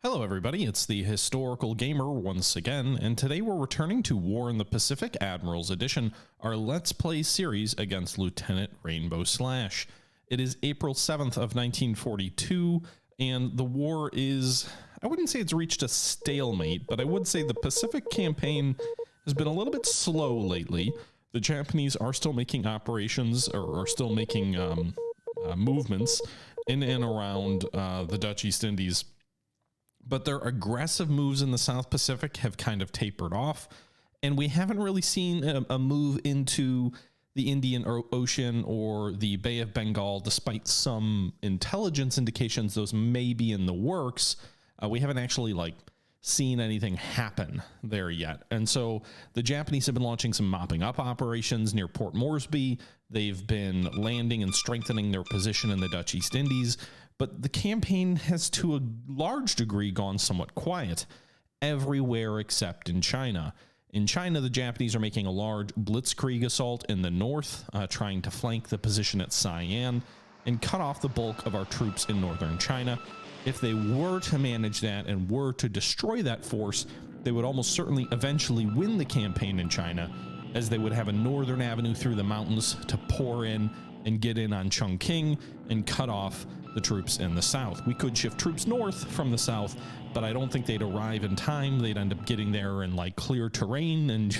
Hello everybody, it's the Historical Gamer once again, and today we're returning to War in the Pacific Admirals Edition, our Let's Play series against Lieutenant Rainbow Slash. It is April 7th of 1942, and the war is, I wouldn't say it's reached a stalemate, but I would say the Pacific campaign has been a little bit slow lately. The Japanese are still making operations, or are still making movements in and around the Dutch East Indies. But their aggressive moves in the South Pacific have kind of tapered off, and we haven't really seen a move into the Indian Ocean or the Bay of Bengal, despite some intelligence indications those may be in the works. We haven't actually seen anything happen there yet. And so the Japanese have been launching some mopping up operations near Port Moresby. They've been landing and strengthening their position in the Dutch East Indies. But the campaign has to a large degree gone somewhat quiet everywhere except in China. In China, the Japanese are making a large blitzkrieg assault in the north, trying to flank the position at Cyan and cut off the bulk of our troops in northern China. If they were to manage that and were to destroy that force, they would almost certainly eventually win the campaign in China, as they would have a northern avenue through the mountains to pour in and get in on Chongqing and cut off the troops in the south. We could shift troops north from the south, but I don't think they'd arrive in time. They'd end up getting there in clear terrain, and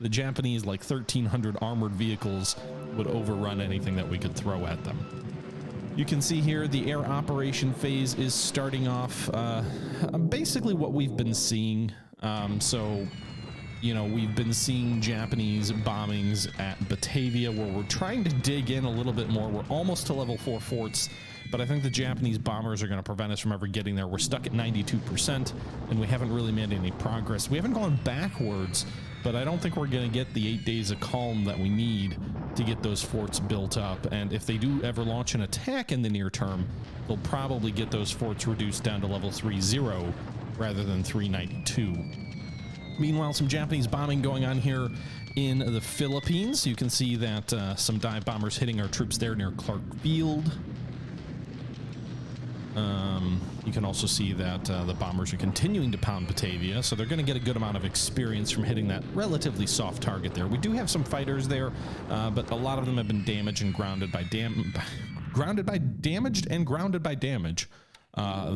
the Japanese 1,300 armored vehicles would overrun anything that we could throw at them. You can see here the air operation phase is starting off basically what we've been seeing. We've been seeing Japanese bombings at Batavia, where we're trying to dig in a little bit more. We're almost to level 4 forts, but I think the Japanese bombers are going to prevent us from ever getting there. We're stuck at 92%, and we haven't really made any progress. We haven't gone backwards, but I don't think we're going to get the 8 days of calm that we need to get those forts built up. And if they do ever launch an attack in the near term, they'll probably get those forts reduced down to level 3-0 rather than 392. Meanwhile, some Japanese bombing going on here in the Philippines. You can see that some dive bombers hitting our troops there near Clark Field. You can also see that the bombers are continuing to pound Batavia, so they're going to get a good amount of experience from hitting that relatively soft target there. We do have some fighters there, but a lot of them have been damaged and grounded by damage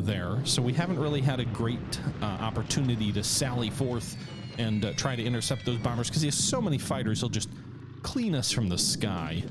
there, so we haven't really had a great opportunity to sally forth and try to intercept those bombers, because he has so many fighters, he'll just clean us from the sky.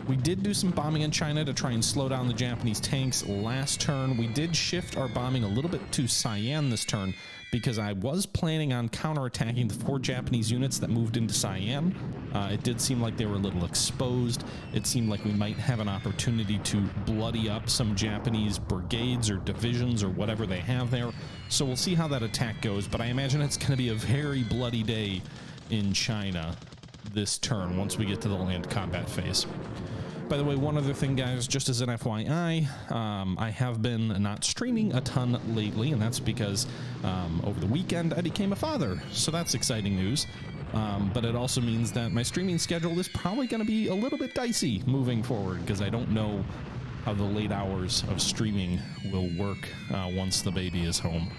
We did do some bombing in China to try and slow down the Japanese tanks last turn. We did shift our bombing a little bit to Cyan this turn, because I was planning on counterattacking the 4 Japanese units that moved into Cyan. It did seem like they were a little exposed. It seemed like we might have an opportunity to bloody up some Japanese brigades or divisions or whatever they have there. So we'll see how that attack goes, but I imagine it's going to be a very bloody day in China this turn once we get to the land combat phase. By the way, one other thing, guys, just as an FYI, I have been not streaming a ton lately, and that's because over the weekend I became a father, so that's exciting news. But it also means that my streaming schedule is probably going to be a little bit dicey moving forward, because I don't know how the late hours of streaming will work once the baby is home.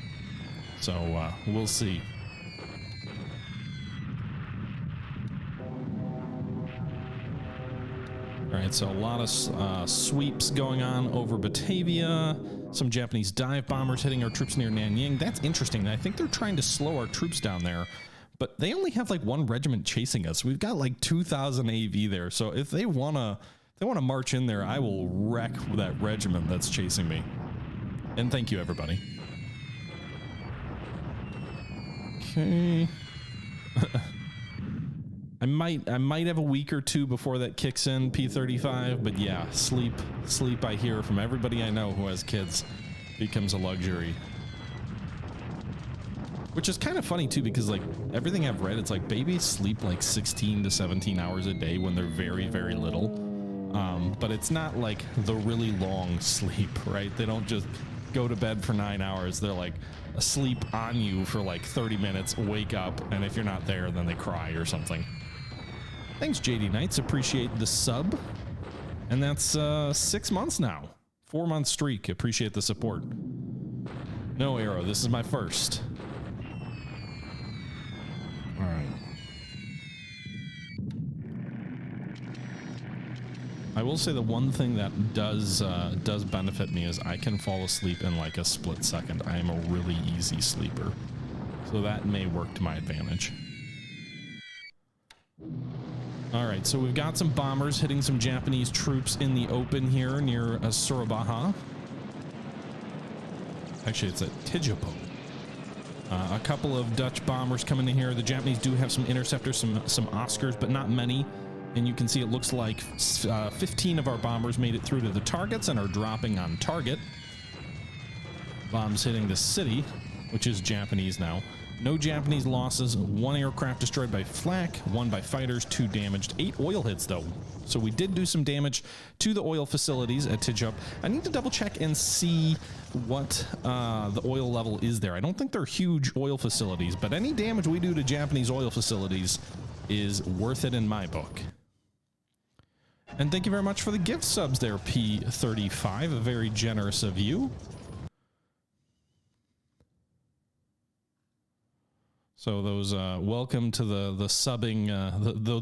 So we'll see. All right, so a lot of sweeps going on over Batavia. Some Japanese dive bombers hitting our troops near Nanyang. That's interesting. I think they're trying to slow our troops down there, but they only have 1 regiment chasing us. We've got 2,000 AV there. So if they wanna march in there, I will wreck that regiment that's chasing me. And thank you, everybody. Okay. I might have a week or two before that kicks in, P35, but yeah, sleep, I hear from everybody I know who has kids, becomes a luxury. Which is kind of funny too, because everything I've read, it's babies sleep 16 to 17 hours a day when they're very, very little. But it's not the really long sleep, right? They don't just go to bed for 9 hours. They're asleep on you for 30 minutes, wake up, and if you're not there, then they cry or something. Thanks, JD Knights. Appreciate the sub. And that's 6 months now. 4-month streak. Appreciate the support. No arrow. This is my first. All right. I will say the one thing that does benefit me is I can fall asleep in like a split second. I am a really easy sleeper, so that may work to my advantage. All right, so we've got some bombers hitting some Japanese troops in the open here near Sora Baja. Actually, it's at Tijupo. A couple of Dutch bombers coming in here. The Japanese do have some interceptors, some Oscars, but not many. And you can see it looks like 15 of our bombers made it through to the targets and are dropping on target. Bombs hitting the city, which is Japanese now. No Japanese losses. 1 aircraft destroyed by flak, 1 by fighters, 2 damaged. 8 oil hits though. So we did do some damage to the oil facilities at Tijup. I need to double check and see what the oil level is there. I don't think they're huge oil facilities, but any damage we do to Japanese oil facilities is worth it in my book. And thank you very much for the gift subs there, P35. Very generous of you. So those welcome to the subbing,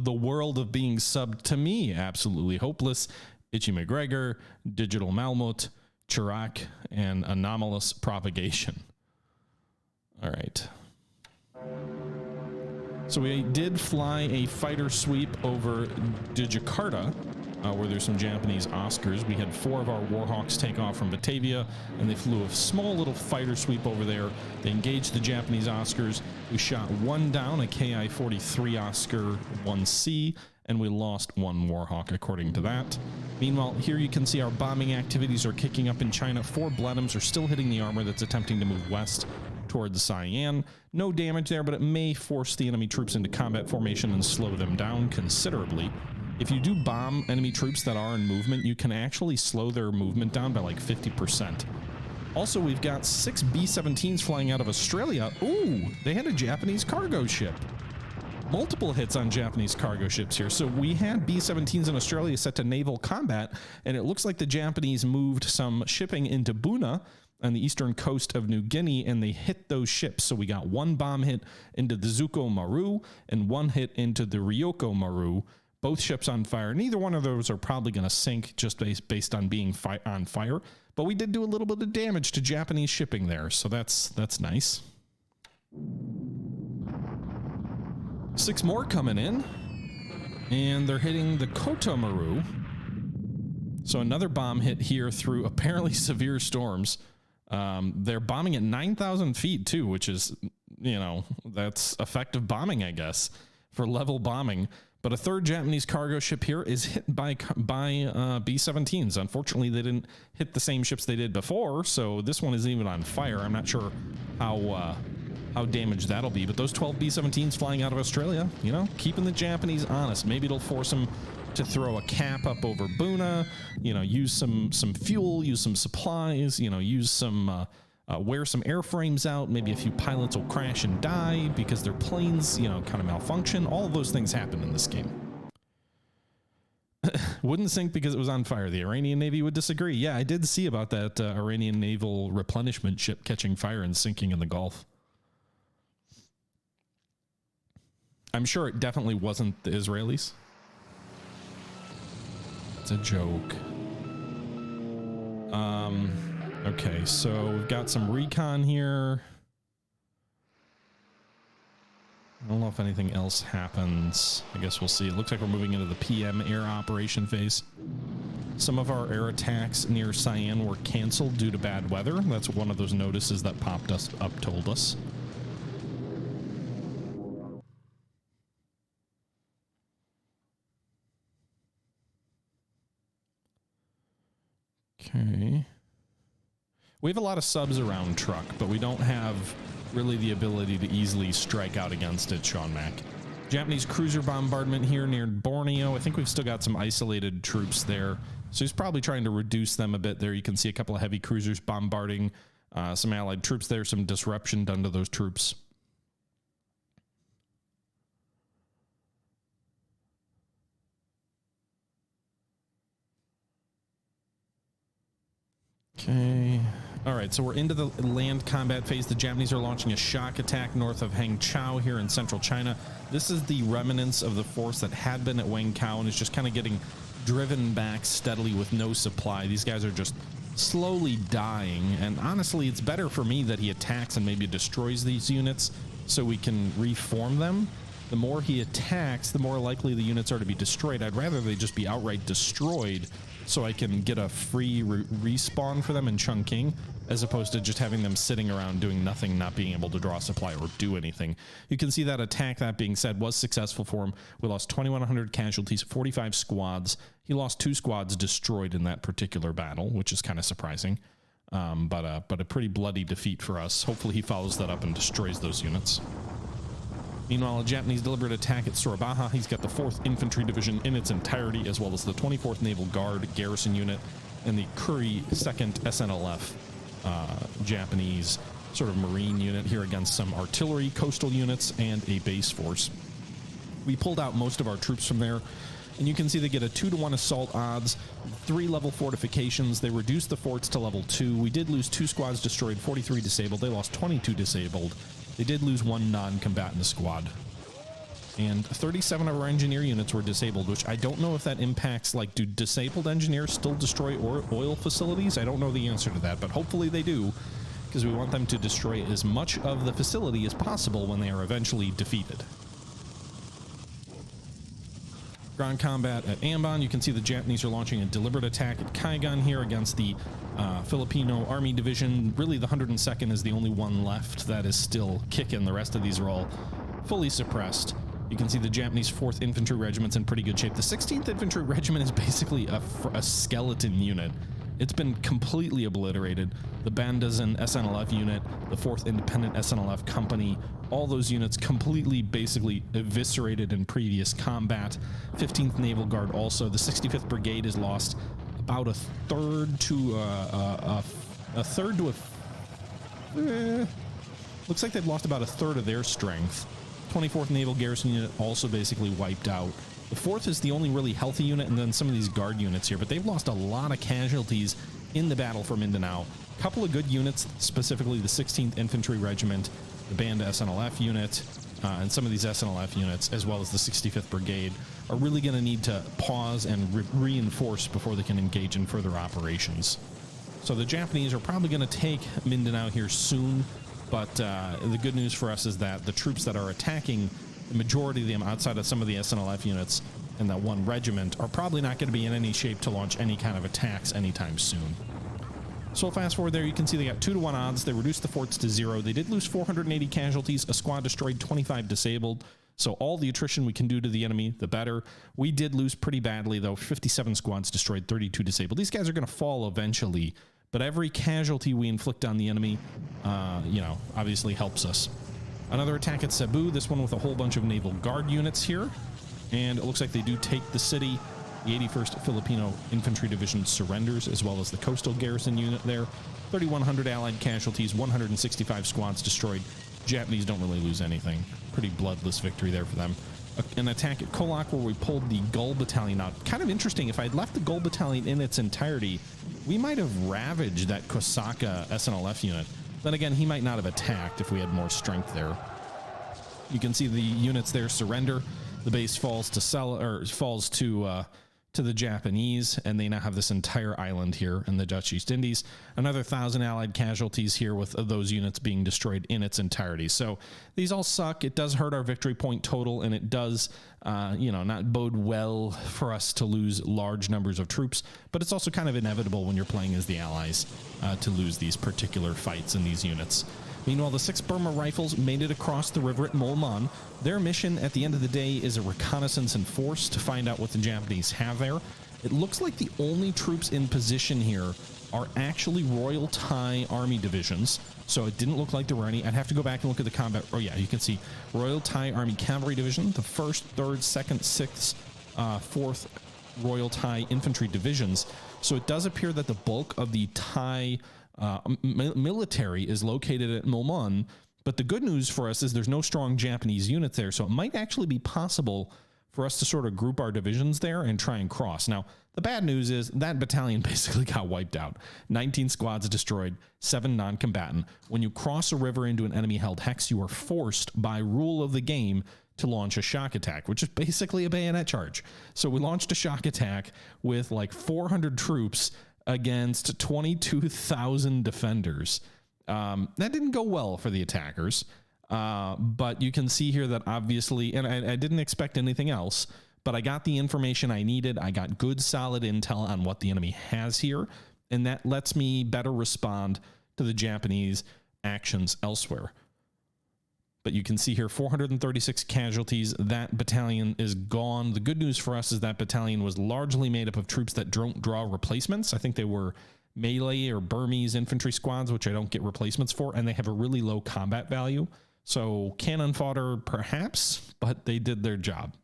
the world of being subbed to me. Absolutely hopeless. Itchy McGregor, Digital Malmut, Chirac, and Anomalous Propagation. All right. So we did fly a fighter sweep over Jakarta, where there's some Japanese Oscars. We had 4 of our Warhawks take off from Batavia, and they flew a small little fighter sweep over there. They engaged the Japanese Oscars. We shot 1 down, a Ki-43 Oscar 1C, and we lost 1 Warhawk according to that. Meanwhile, here you can see our bombing activities are kicking up in China. 4 Blenheims are still hitting the armor that's attempting to move west toward the Cyan. No damage there, but it may force the enemy troops into combat formation and slow them down considerably. If you do bomb enemy troops that are in movement, you can actually slow their movement down by like 50%. Also, we've got 6 B-17s flying out of Australia. Ooh, they had a Japanese cargo ship. Multiple hits on Japanese cargo ships here. So we had B-17s in Australia set to naval combat, and it looks like the Japanese moved some shipping into Buna on the eastern coast of New Guinea, and they hit those ships. So we got 1 bomb hit into the Zuko Maru and 1 hit into the Ryoko Maru. Both ships on fire. Neither one of those are probably going to sink just based on being on fire, but we did do a little bit of damage to Japanese shipping there, so that's nice. 6 more coming in, and they're hitting the Koto Maru. So another bomb hit here through apparently severe storms. They're bombing at 9,000 feet too, which is, you know, that's effective bombing, I guess, for level bombing. But a 3rd Japanese cargo ship here is hit by B-17s. Unfortunately, they didn't hit the same ships they did before, so this one isn't even on fire. I'm not sure how damaged that'll be. But those 12 B-17s flying out of Australia, you know, keeping the Japanese honest. Maybe it'll force them to throw a cap up over Buna, you know, use some fuel, use some supplies, you know, use some wear some airframes out. Maybe a few pilots will crash and die because their planes, you know, kind of malfunction. All of those things happen in this game. Wouldn't sink because it was on fire. The Iranian Navy would disagree. Yeah, I did see about that Iranian naval replenishment ship catching fire and sinking in the Gulf. I'm sure it definitely wasn't the Israelis. It's a joke. Okay, so we've got some recon here. I don't know if anything else happens. I guess we'll see. It looks like we're moving into the PM air operation phase. Some of our air attacks near Cyan were canceled due to bad weather. That's one of those notices that popped us up, told us. Okay. We have a lot of subs around truck, but we don't have really the ability to easily strike out against it, Sean Mack. Japanese cruiser bombardment here near Borneo. I think we've still got some isolated troops there. So he's probably trying to reduce them a bit there. You can see a couple of heavy cruisers bombarding some allied troops there, some disruption done to those troops. Okay. All right, so we're into the land combat phase. The Japanese are launching a shock attack north of Hangzhou here in central China. This is the remnants of the force that had been at Wangkao and is just kind of getting driven back steadily with no supply. These guys are just slowly dying, and honestly, it's better for me that he attacks and maybe destroys these units so we can reform them. The more he attacks, the more likely the units are to be destroyed. I'd rather they just be outright destroyed so I can get a free respawn for them in Chongqing, as opposed to just having them sitting around doing nothing, not being able to draw supply or do anything. You can see that attack, that being said, was successful for him. We lost 2,100 casualties, 45 squads. He lost 2 squads destroyed in that particular battle, which is kind of surprising. But a pretty bloody defeat for us. Hopefully he follows that up and destroys those units. Meanwhile, a Japanese deliberate attack at Sora Baja. He's got the 4th Infantry Division in its entirety, as well as the 24th Naval Guard garrison unit and the Curry 2nd SNLF Japanese sort of marine unit here against some artillery, coastal units, and a base force. We pulled out most of our troops from there, and you can see they get a 2-to-1 assault odds, 3 level fortifications. They reduced the forts to level 2. We did lose 2 squads destroyed, 43 disabled. They lost 22 disabled. They did lose 1 non-combatant squad. And 37 of our engineer units were disabled, which I don't know if that impacts, like, do disabled engineers still destroy oil facilities? I don't know the answer to that, but hopefully they do, because we want them to destroy as much of the facility as possible when they are eventually defeated. Ground combat at Ambon. You can see the Japanese are launching a deliberate attack at Kaigan here against the Filipino Army Division. Really, the 102nd is the only one left that is still kicking. The rest of these are all fully suppressed. You can see the Japanese 4th Infantry Regiment's in pretty good shape. The 16th Infantry Regiment is basically a skeleton unit. It's been completely obliterated. The Bandazan SNLF unit, the 4th Independent SNLF Company, all those units completely basically eviscerated in previous combat. 15th Naval Guard also. The 65th Brigade has lost about a third to looks like they've lost about a third of their strength. 24th Naval Garrison Unit also basically wiped out. The 4th is the only really healthy unit, and then some of these guard units here, but they've lost a lot of casualties in the battle for Mindanao. A couple of good units, specifically the 16th Infantry Regiment, the Band SNLF unit, and some of these SNLF units, as well as the 65th Brigade, are really going to need to pause and reinforce before they can engage in further operations. So the Japanese are probably going to take Mindanao here soon, but the good news for us is that the troops that are attacking, the majority of them outside of some of the SNLF units and that 1 regiment, are probably not going to be in any shape to launch any kind of attacks anytime soon. So fast forward there, you can see they got 2-to-1 odds. They reduced the forts to 0. They did lose 480 casualties, a squad destroyed, 25 disabled. So all the attrition we can do to the enemy, the better. We did lose pretty badly, though. 57 squads destroyed, 32 disabled. These guys are going to fall eventually, but every casualty we inflict on the enemy, you know, obviously helps us. Another attack at Cebu, this one with a whole bunch of Naval Guard units here. And it looks like they do take the city. The 81st Filipino Infantry Division surrenders, as well as the coastal garrison unit there. 3,100 allied casualties, 165 squads destroyed. Japanese don't really lose anything. Pretty bloodless victory there for them. An attack at Kolak where we pulled the Gull Battalion out. Kind of interesting. If I'd left the Gull Battalion in its entirety, we might have ravaged that Kosaka SNLF unit. Then again, he might not have attacked if we had more strength there. You can see the units there surrender. The base falls to the Japanese, and they now have this entire island here in the Dutch East Indies. Another 1,000 allied casualties here with those units being destroyed in its entirety. So these all suck. It does hurt our victory point total, and it does, you know, not bode well for us to lose large numbers of troops, but it's also kind of inevitable when you're playing as the Allies to lose these particular fights in these units. Meanwhile, the 6th Burma Rifles made it across the river at Molman. Their mission at the end of the day is a reconnaissance and force to find out what the Japanese have there. It looks like the only troops in position here are actually Royal Thai Army divisions, so it didn't look like there were any. I'd have to go back and look at the combat. Oh yeah, you can see Royal Thai Army Cavalry Division, the 1st, 3rd, 2nd, 6th, 4th Royal Thai Infantry Divisions. So it does appear that the bulk of the Thai military is located at Molman, but the good news for us is there's no strong Japanese units there, so it might actually be possible for us to sort of group our divisions there and try and cross. Now, The bad news is that battalion basically got wiped out. 19 squads destroyed, 7 non-combatant. When you cross a river into an enemy-held hex, you are forced by rule of the game to launch a shock attack, which is basically a bayonet charge. So we launched a shock attack with like 400 troops against 22,000 defenders. That didn't go well for the attackers, but you can see here that obviously, and I didn't expect anything else, but I got the information I needed. I got good, solid intel on what the enemy has here, and that lets me better respond to the Japanese actions elsewhere. But you can see here 436 casualties. That battalion is gone. The good news for us is that battalion was largely made up of troops that don't draw replacements. I think they were melee or Burmese infantry squads, which I don't get replacements for, and they have a really low combat value. So cannon fodder, perhaps, but they did their job.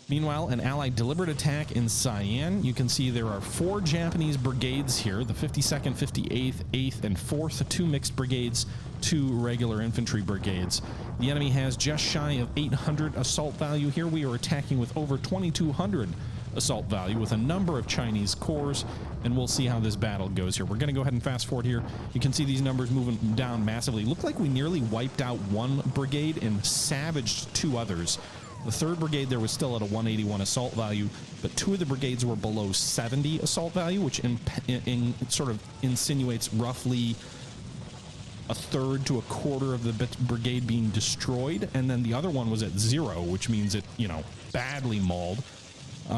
Meanwhile, an Allied deliberate attack in Cyan. You can see there are 4 Japanese brigades here, the 52nd, 58th, 8th, and 4th, 2 mixed brigades, 2 regular infantry brigades. The enemy has just shy of 800 assault value here. We are attacking with over 2,200 assault value with a number of Chinese corps, and we'll see how this battle goes here. We're going to go ahead and fast forward here. You can see these numbers moving down massively. Looked like we nearly wiped out 1 brigade and savaged 2 others. The 3rd brigade there was still at a 181 assault value, but 2 of the brigades were below 70 assault value, which sort of insinuates roughly a third to a quarter of the brigade being destroyed, and then the other one was at 0, which means it, you know, badly mauled.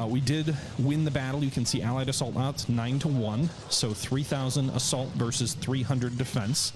We did win the battle. You can see Allied assault odds 9-1, so 3,000 assault versus 300 defense.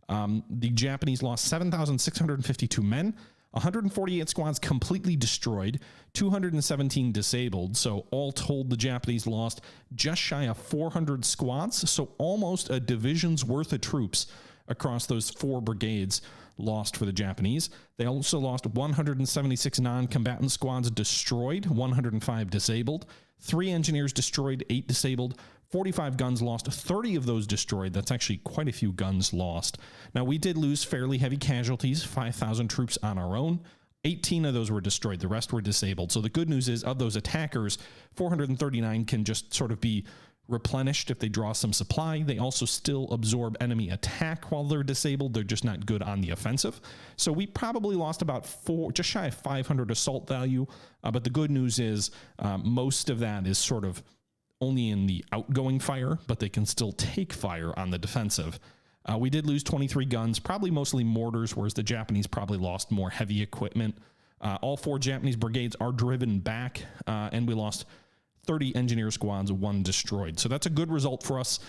The Japanese lost 7,652 men. 148 squads completely destroyed, 217 disabled. So all told, the Japanese lost just shy of 400 squads. So almost a division's worth of troops across those 4 brigades lost for the Japanese. They also lost 176 non-combatant squads destroyed, 105 disabled, 3 engineers destroyed, 8 disabled, 45 guns lost, 30 of those destroyed. That's actually quite a few guns lost. Now, we did lose fairly heavy casualties, 5,000 troops on our own. 18 of those were destroyed. The rest were disabled. So the good news is, of those attackers, 439 can just sort of be replenished if they draw some supply. They also still absorb enemy attack while they're disabled. They're just not good on the offensive. So we probably lost about just shy of 500 assault value. But the good news is most of that is sort of only in the outgoing fire, but they can still take fire on the defensive. We did lose 23 guns, probably mostly mortars, whereas the Japanese probably lost more heavy equipment. All 4 Japanese brigades are driven back, and we lost 30 engineer squads, 1 destroyed. So that's a good result for us.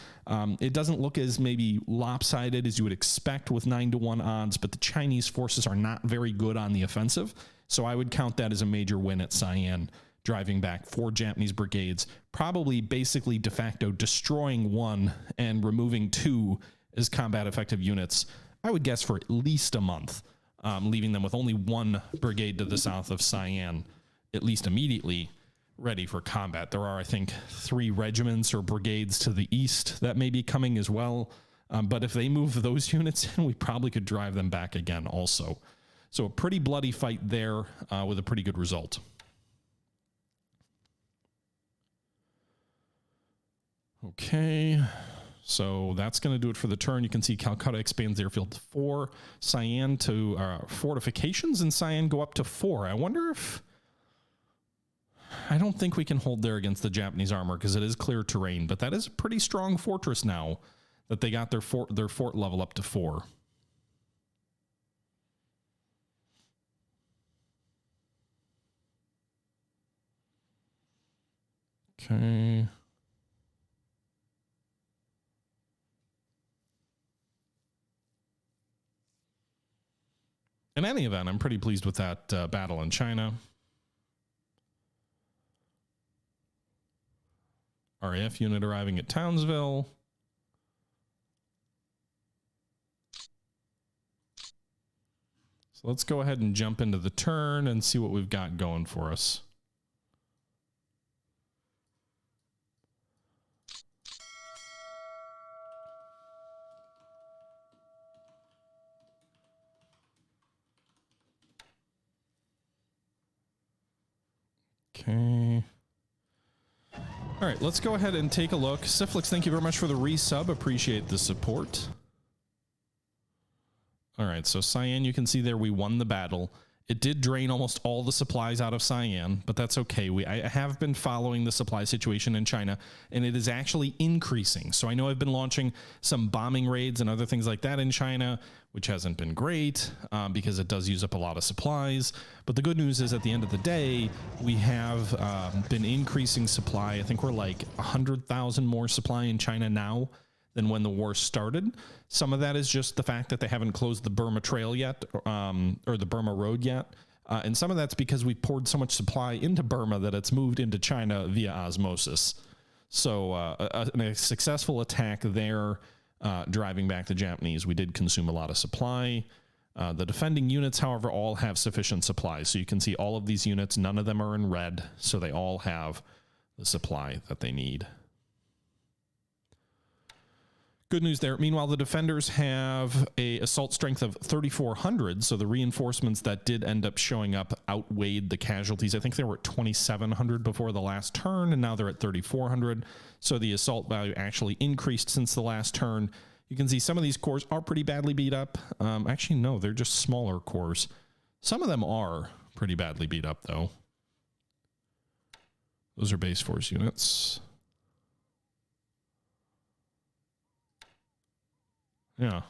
It doesn't look as maybe lopsided as you would expect with 9-1 odds, but the Chinese forces are not very good on the offensive. So I would count that as a major win at Cyan, driving back 4 Japanese brigades, probably basically de facto destroying 1 and removing 2 as combat effective units, I would guess for at least a month, leaving them with only 1 brigade to the south of Cyan, at least immediately ready for combat. There are, I think, 3 regiments or brigades to the east that may be coming as well, but if they move those units in, we probably could drive them back again also. So a pretty bloody fight there with a pretty good result. Okay, so that's going to do it for the turn. You can see Calcutta expands the airfield to 4. Cyan to fortifications in Cyan go up to 4. I wonder if... I don't think we can hold there against the Japanese armor because it is clear terrain, but that is a pretty strong fortress now that they got their fort level up to 4. Okay. In any event, I'm pretty pleased with that battle in China. RAF unit arriving at Townsville. So let's go ahead and jump into the turn and see what we've got going for us. Okay. All right, let's go ahead and take a look. Syphlix, thank you very much for the resub. Appreciate the support. All right, so Cyan, you can see there we won the battle. It did drain almost all the supplies out of Cyan, but that's okay. I have been following the supply situation in China, and it is actually increasing. So I know I've been launching some bombing raids and other things like that in China, which hasn't been great because it does use up a lot of supplies. But the good news is at the end of the day, we have been increasing supply. I think we're like 100,000 more supply in China now than when the war started. Some of that is just the fact that they haven't closed the Burma Trail yet, or the Burma Road yet. And some of that's because we poured so much supply into Burma that it's moved into China via osmosis. So a successful attack there, driving back the Japanese. We did consume a lot of supply. The defending units, however, all have sufficient supplies. So you can see all of these units, none of them are in red. So they all have the supply that they need. Good news there. Meanwhile, the defenders have a assault strength of 3,400, so the reinforcements that did end up showing up outweighed the casualties. I think they were at 2,700 before the last turn, and now they're at 3,400. So the assault value actually increased since the last turn. You can see some of these cores are pretty badly beat up. Actually, no, they're just smaller cores. Some of them are pretty badly beat up, though. Those are base force units. Yeah,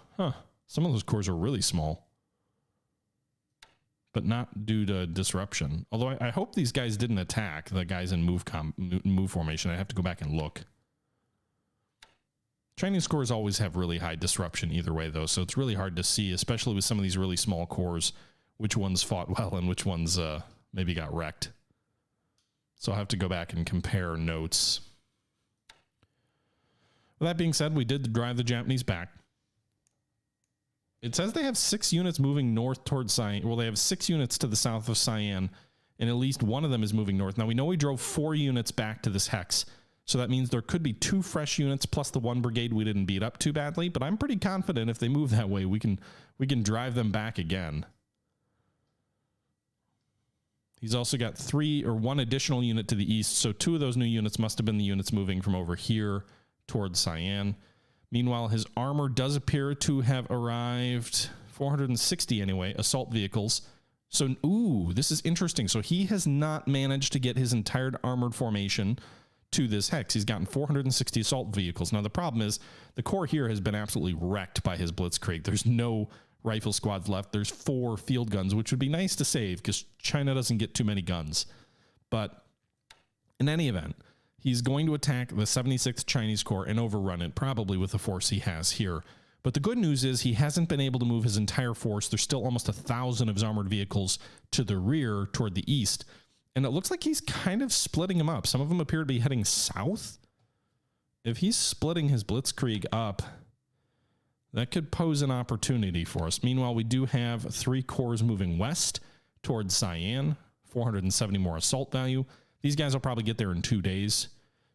some of those cores are really small, but not due to disruption. Although I hope these guys didn't attack the guys in move formation. I have to go back and look. Chinese cores always have really high disruption either way, though, so it's really hard to see, especially with some of these really small cores, which ones fought well and which ones maybe got wrecked. So I'll have to go back and compare notes. With that being said, we did drive the Japanese back. It says they have 6 units moving north towards Cyan. Well, they have 6 units to the south of Cyan, and at least one of them is moving north. Now, we know we drove 4 units back to this hex, so that means there could be 2 fresh units plus the 1 brigade we didn't beat up too badly, but I'm pretty confident if they move that way, we can drive them back again. He's also got 1 additional unit to the east, so 2 of those new units must have been the units moving from over here towards Cyan. Meanwhile, his armor does appear to have arrived, 460 anyway, assault vehicles. So, ooh, this is interesting. So he has not managed to get his entire armored formation to this hex. He's gotten 460 assault vehicles. Now, the problem is the core here has been absolutely wrecked by his blitzkrieg. There's no rifle squads left. There's 4 field guns, which would be nice to save because China doesn't get too many guns. But in any event, he's going to attack the 76th Chinese Corps and overrun it, probably with the force he has here. But the good news is he hasn't been able to move his entire force. There's still almost 1,000 of his armored vehicles to the rear toward the east. And it looks like he's kind of splitting them up. Some of them appear to be heading south. If he's splitting his blitzkrieg up, that could pose an opportunity for us. Meanwhile, we do have 3 corps moving west towards Cyan, 470 more assault value. These guys will probably get there in 2 days,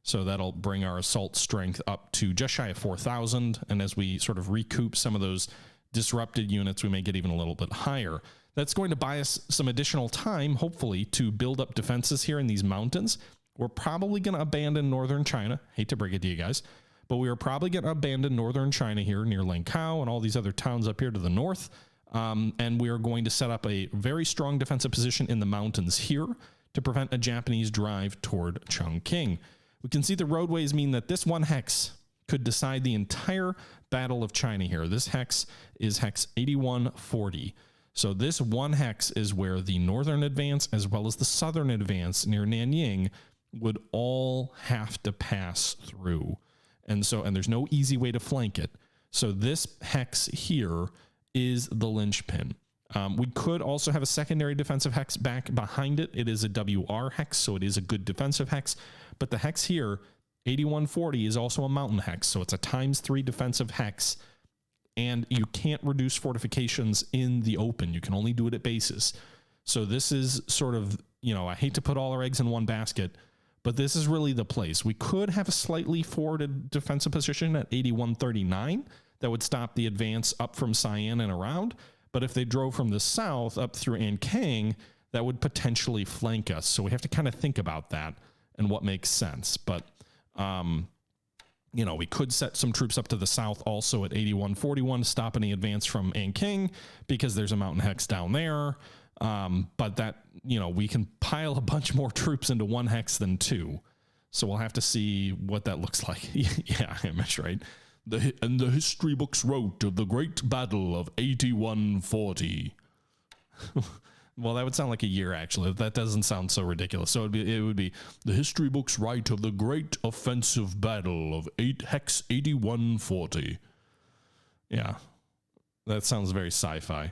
so that'll bring our assault strength up to just shy of 4,000, and as we sort of recoup some of those disrupted units, we may get even a little bit higher. That's going to buy us some additional time, hopefully, to build up defenses here in these mountains. We're probably going to abandon northern China. Hate to break it to you guys, but we are probably going to abandon northern China here near Langkao and all these other towns up here to the north, and we are going to set up a very strong defensive position in the mountains here to prevent a Japanese drive toward Chongqing. We can see the roadways mean that this one hex could decide the entire Battle of China here. This hex is hex 8140. So this one hex is where the northern advance as well as the southern advance near Nanying would all have to pass through. And there's no easy way to flank it. So this hex here is the linchpin. We could also have a secondary defensive hex back behind it. It is a WR hex, so it is a good defensive hex. But the hex here, 8140, is also a mountain hex, so it's a ×3 defensive hex. And you can't reduce fortifications in the open. You can only do it at bases. So this is sort of, I hate to put all our eggs in one basket, but this is really the place. We could have a slightly forwarded defensive position at 8139 that would stop the advance up from Cyan and around. But if they drove from the south up through Ankang, that would potentially flank us. So we have to kind of think about that and what makes sense. But You know, we could set some troops up to the south also at 8141 to stop any advance from Anking because there's a mountain hex down there. But that, you know, we can pile a bunch more troops into one hex than two. So we'll have to see what that looks like. Yeah, Hamish, right? And the history books wrote of the great battle of 8140. Well, that would sound like a year, actually. That doesn't sound so ridiculous. So it would be the history books write of the great offensive battle of hex 8140. Yeah, that sounds very sci-fi.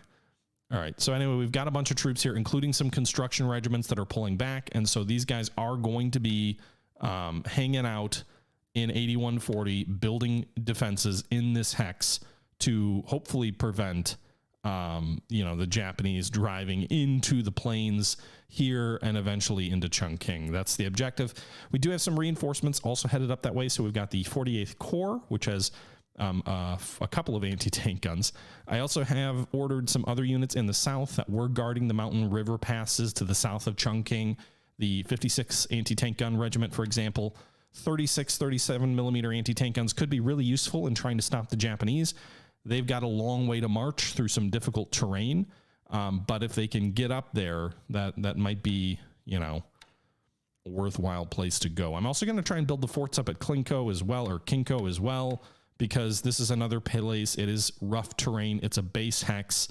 All right. So anyway, we've got a bunch of troops here, including some construction regiments that are pulling back. And so these guys are going to be hanging out in 8140, building defenses in this hex to hopefully prevent you know, the Japanese driving into the plains here and eventually into Chongqing. That's the objective. We do have some reinforcements also headed up that way. So we've got the 48th Corps, which has a couple of anti-tank guns. I also have ordered some other units in the south that were guarding the mountain river passes to the south of Chongqing. The 56 anti-tank gun regiment, for example, 36, 37 millimeter anti-tank guns could be really useful in trying to stop the Japanese. They've got a long way to march through some difficult terrain, but if they can get up there, that might be, you know, a worthwhile place to go. I'm also going to try and build the forts up at Klinko as well, or Kinko as well, because this is another place. It is rough terrain. It's a base hex.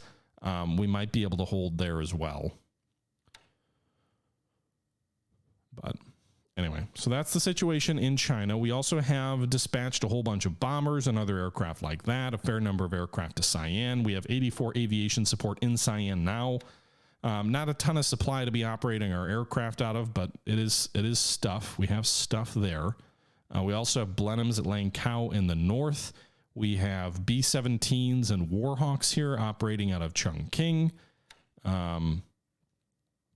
We might be able to hold there as well. But anyway, so that's the situation in China. We also have dispatched a whole bunch of bombers and other aircraft like that, a fair number of aircraft to Cyan. We have 84 aviation support in Cyan now. Not a ton of supply to be operating our aircraft out of, but it is stuff. We have stuff there. We also have Blenheims at Langkao in the north. We have B-17s and Warhawks here operating out of Chongqing.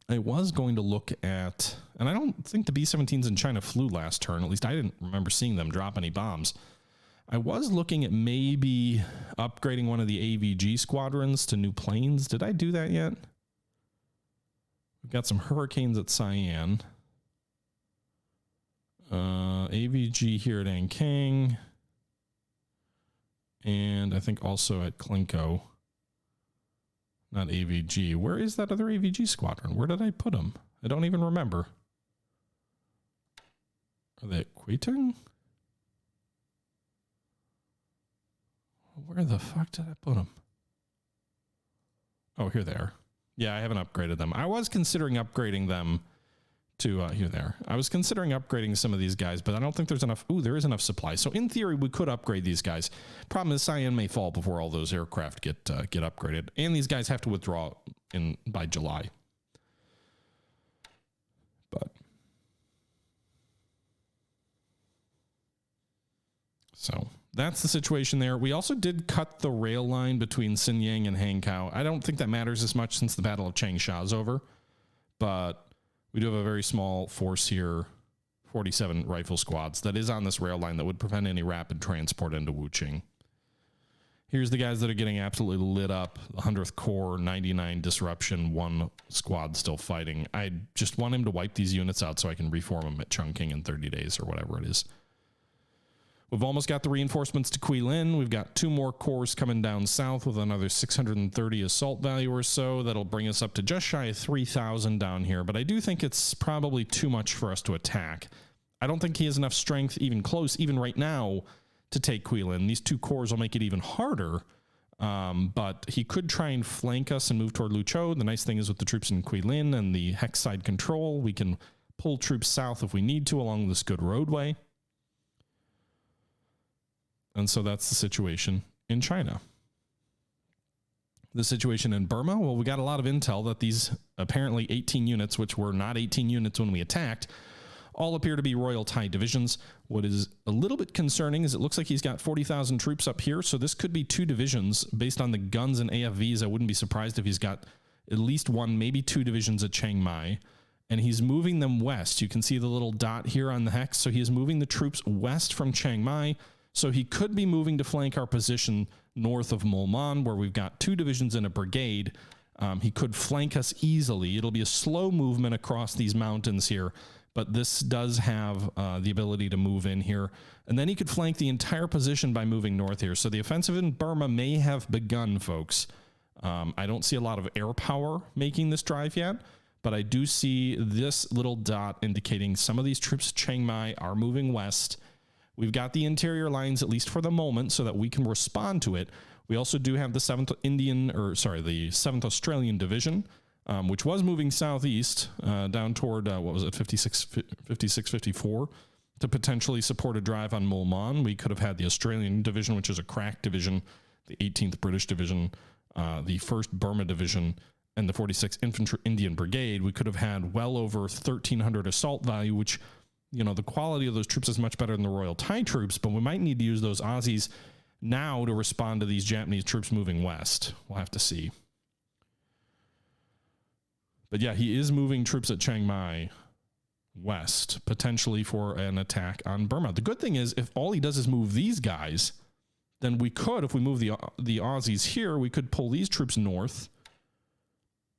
I was going to look at, and I don't think the B-17s in China flew last turn. At least I didn't remember seeing them drop any bombs. I was looking at maybe upgrading one of the AVG squadrons to new planes. Did I do that yet? We've got some Hurricanes at Cyan. AVG here at Anking. And I think also at Klinko. Not AVG. Where is that other AVG squadron? Where did I put them? I don't even remember. Are they at Kwitung? Where the fuck did I put them? Oh, here they are. Yeah, I haven't upgraded them. I was considering upgrading them to here there. I was considering upgrading some of these guys, but I don't think there's enough. Ooh, there is enough supply. So in theory, we could upgrade these guys. Problem is, Cyan may fall before all those aircraft get upgraded, and these guys have to withdraw by July. But so that's the situation there. We also did cut the rail line between Xinyang and Hankow. I don't think that matters as much since the Battle of Changsha is over, but we do have a very small force here, 47 rifle squads, that is on this rail line that would prevent any rapid transport into Wuqing. Here's the guys that are getting absolutely lit up. The 100th Corps, 99 disruption, 1 squad still fighting. I just want him to wipe these units out so I can reform them at Chongqing in 30 days or whatever it is. We've almost got the reinforcements to Guilin. We've got 2 more corps coming down south with another 630 assault value or so. That'll bring us up to just shy of 3,000 down here. But I do think it's probably too much for us to attack. I don't think he has enough strength, even close, even right now, to take Guilin. These 2 corps will make it even harder. But he could try and flank us and move toward Luchou. The nice thing is with the troops in Guilin and the hex side control, we can pull troops south if we need to along this good roadway. And so that's the situation in China. The situation in Burma, well, we got a lot of intel that these apparently 18 units, which were not 18 units when we attacked, all appear to be Royal Thai divisions. What is a little bit concerning is it looks like he's got 40,000 troops up here. So this could be 2 divisions based on the guns and AFVs. I wouldn't be surprised if he's got at least 1, maybe 2 divisions at Chiang Mai. And he's moving them west. You can see the little dot here on the hex. So he is moving the troops west from Chiang Mai. So he could be moving to flank our position north of Mulman, where we've got 2 divisions and a brigade. He could flank us easily. It'll be a slow movement across these mountains here, but this does have the ability to move in here. And then he could flank the entire position by moving north here. So the offensive in Burma may have begun, folks. I don't see a lot of air power making this drive yet, but I do see this little dot indicating some of these troops at Chiang Mai are moving west. We've got the interior lines, at least for the moment, so that we can respond to it. We also do have the 7th the 7th Australian Division, which was moving southeast down toward, what was it, 56-54, to potentially support a drive on Mulman. We could have had the Australian Division, which is a crack division, the 18th British Division, the 1st Burma Division, and the 46th Infantry Indian Brigade. We could have had well over 1,300 assault value, which, you know, the quality of those troops is much better than the Royal Thai troops, but we might need to use those Aussies now to respond to these Japanese troops moving west. We'll have to see. But yeah, he is moving troops at Chiang Mai west, potentially for an attack on Burma. The good thing is, if all he does is move these guys, then we could, if we move the Aussies here, we could pull these troops north.